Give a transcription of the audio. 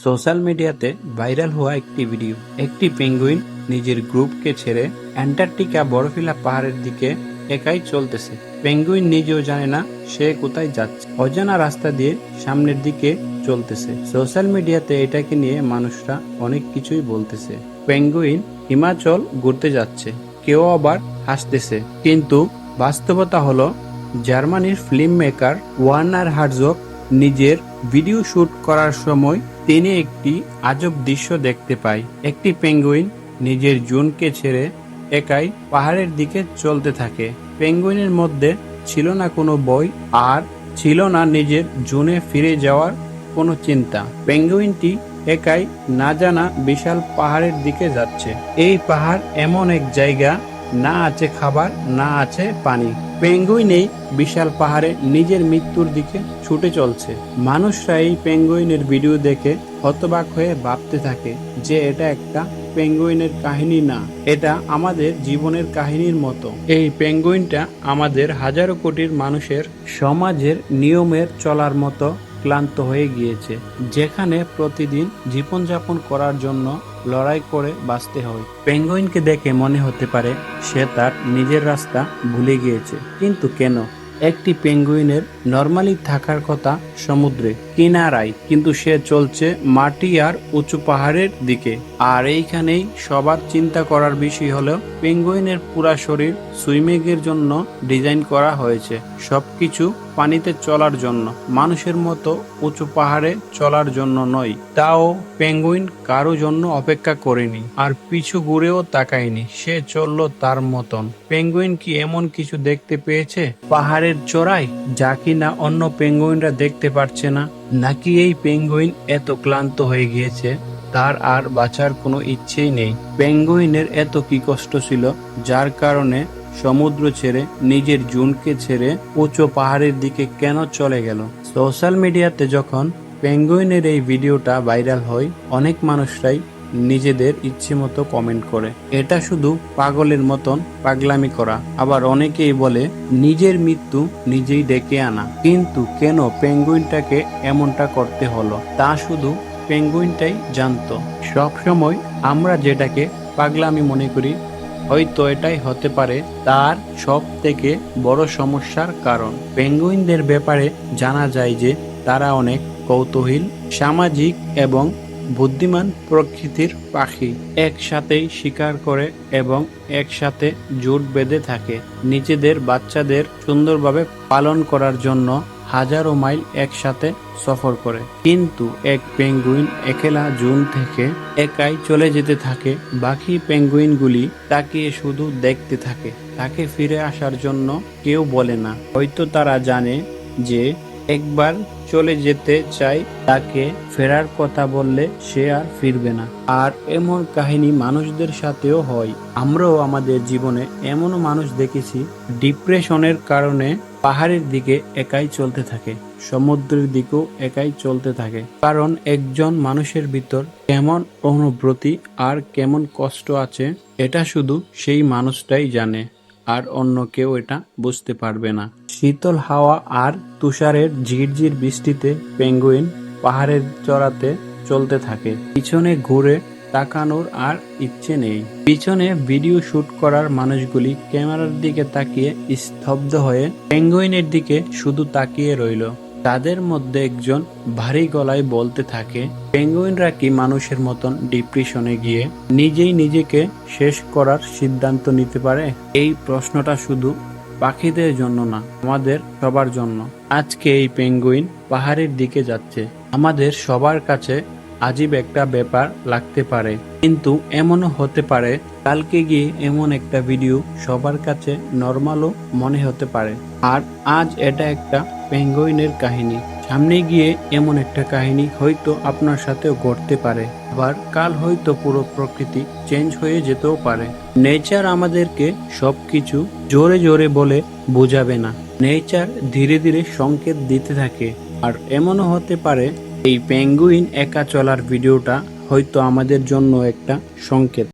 Social মিডিয়াতে viral হওয়া একটি ভিডিও। একটি পেঙ্গুইন নিজের গ্রুপকে ছেড়ে অ্যান্টার্কটিকা বরফিলা পাহাড়ের দিকে একাই চলতেছে। পেঙ্গুইন নিজেও জানে না সে কোথায় যাচ্ছে, অজানা রাস্তা দিয়ে সামনের দিকে চলতেছে। সোশ্যাল মিডিয়াতে এটাকে নিয়ে মানুষরা অনেক কিছুই বলতেছে। পেঙ্গুইন হিমাচল ঘুরতে যাচ্ছে, কেউ আবার হাসতেছে। কিন্তু বাস্তবতা হলো, জার্মানির ফিল্ম মেকার ওয়ার্নার হার্জগ নিজের ভিডিও শুট করার সময় তিনি একটি আজব দৃশ্য দেখতে পায়। একটি পেঙ্গুইন নিজের জুনকে ছেড়ে একাই পাহাড়ের দিকে চলতে থাকে। পেঙ্গুইনের মধ্যে ছিল না কোনো ভয়, আর ছিল না নিজের জুনে ফিরে যাওয়ার কোনো চিন্তা। পেঙ্গুইনটি একাই না জানা বিশাল পাহাড়ের দিকে যাচ্ছে। এই পাহাড় এমন এক জায়গা, না আছে খাবার, না আছে পানি। পেঙ্গুইন এই বিশাল পাহাড়ে নিজের মৃত্যুর দিকে ছুটে চলছে। মানুষরা এই পেঙ্গুইনের ভিডিও দেখে হতবাক হয়ে ভাবতে থাকে যে এটা একটা পেঙ্গুইনের কাহিনী না, এটা আমাদের জীবনের কাহিনীর মতো। এই পেঙ্গুইনটা আমাদের হাজারো কোটির মানুষের সমাজের নিয়মের চলার মতো ক্লান্ত হয়ে গিয়েছে, যেখানে প্রতিদিন জীবনযাপন করার জন্য লড়াই করে বাঁচতে হয়। পেঙ্গুইনকে দেখে মনে হতে পারে সে তার নিজের রাস্তা ভুলে গিয়েছে, কিন্তু কেন? একটি পেঙ্গুইনের নরমালি থাকার কথা সমুদ্রে কিনারায়, কিন্তু সে চলছে মাটি আর উঁচু পাহাড়ের দিকে। আর এইখানেই সবার চিন্তা করার বিষয় হলো, পেঙ্গুইনের পুরা শরীর সুইমিং এর জন্য ডিজাইন করা হয়েছে, সবকিছু পানিতে চলার জন্য, মানুষের মতো উঁচু পাহাড়ে চলার জন্য নয়। তাও পেঙ্গুইন কারো জন্য অপেক্ষা করেনি, আর পিছু ঘুরেও তাকায়নি, সে চলল তার মতন। পেঙ্গুইন কি এমন কিছু দেখতে পেয়েছে পাহাড়ের চড়াই, যা কিনা অন্য পেঙ্গুইনরা দেখতে পারছে না? নাকি এই পেঙ্গুইন এত ক্লান্ত হয়ে গিয়েছে তার আর বাঁচার কোনো ইচ্ছেই নেই? পেঙ্গুইনের এত কি কষ্ট ছিল যার কারণে সমুদ্র ছেড়ে নিজের জুনকে ছেড়ে উঁচু পাহাড়ের দিকে কেন চলে গেল? সোশ্যাল মিডিয়াতে যখন পেঙ্গুইনের এই ভিডিওটা ভাইরাল হয়, অনেক মানুষরাই নিজেদের ইচ্ছে মতো কমেন্ট করে, এটা শুধু পাগলের মতন পাগলামি করা। আবার অনেকেই বলে নিজের মৃত্যু নিজেই ডেকে আনা। কিন্তু কেন পেঙ্গুইনটাকে এমনটা করতে হলো, তা শুধু পেঙ্গুইনটাই জানতো। সবসময় আমরা যেটাকে পাগলামি মনে করি, হয়তো এটাই হতে পারে তার সব থেকে বড় সমস্যার কারণ। পেঙ্গুইনদের ব্যাপারে জানা যায় যে তারা অনেক কৌতূহল, সামাজিক এবং বুদ্ধিমান প্রকৃতির পাখি। একসাথেই শিকার করে এবং একসাথে জোট বেঁধে থাকে। নিজেদের বাচ্চাদের সুন্দরভাবে পালন করার জন্য হাজারো মাইল একসাথে সফর করে। কিন্তু এক পেঙ্গুইন একলা জুন থেকে একাই চলে যেতে থাকে। বাকি পেঙ্গুইনগুলি তাকিয়ে শুধু দেখতে থাকে, তাকে ফিরে আসার জন্য কেউ বলে না। হয়তো তারা জানে যে একবার চলে যেতে চাই, তাকে ফেরার কথা বললে সে আর ফিরবে না। আর এমন কাহিনী মানুষদের সাথেও হয়। আমরাও আমাদের জীবনে এমনও মানুষ দেখেছি, ডিপ্রেশনের কারণে পাহাড়ের দিকে একাই চলতে থাকে, সমুদ্রের দিকেও একাই চলতে থাকে। কারণ একজন মানুষের ভিতর কেমন অনুভূতি আর কেমন কষ্ট আছে, এটা শুধু সেই মানুষটাই জানে, আর অন্য কেউ এটা বুঝতে পারবে না। শীতল হাওয়া আর তুষারের ঝিরঝির বৃষ্টিতে পেঙ্গুইন পাহাড়ের চড়াতে চলতে থাকে। পিছনে ঘুরে তাকানোর আর ইচ্ছে নেই। পিছনে ভিডিও শুট করার মানুষগুলি ক্যামেরার দিকে তাকিয়ে স্তব্ধ হয়ে পেঙ্গুইনের দিকে শুধু তাকিয়ে রইল। তাদের মধ্যে একজন ভারী গলায় বলতে থাকে, পেঙ্গুইনরা কি মানুষের মতন ডিপ্রেশনে গিয়ে নিজেই নিজেকে শেষ করার সিদ্ধান্ত নিতে পারে? এই প্রশ্নটা শুধু পাখিদের জন্য না, আমাদের সবার জন্য। আজকে এই পেঙ্গুইন পাহাড়ের দিকে যাচ্ছে, আমাদের সবার কাছে আজীব একটা ব্যাপার লাগতে পারে, কিন্তু এমনও হতে পারে কালকে গিয়ে এমন একটা ভিডিও সবার কাছে নর্মালও মনে হতে পারে। আর আজ এটা একটা পেঙ্গুইনের কাহিনী, সামনে গিয়ে এমন একটা কাহিনী হয়তো আপনার সাথেও ঘটতে পারে। আবার কাল হয়তো পুরো প্রকৃতি চেঞ্জ হয়ে যেতেও পারে। নেচার আমাদেরকে সবকিছু জোরে জোরে বলে বোঝাবে না, নেচার ধীরে ধীরে সংকেত দিতে থাকে। আর এমনও হতে পারে এই পেঙ্গুইন একা চলার ভিডিওটা হয়তো আমাদের জন্য একটা সংকেত।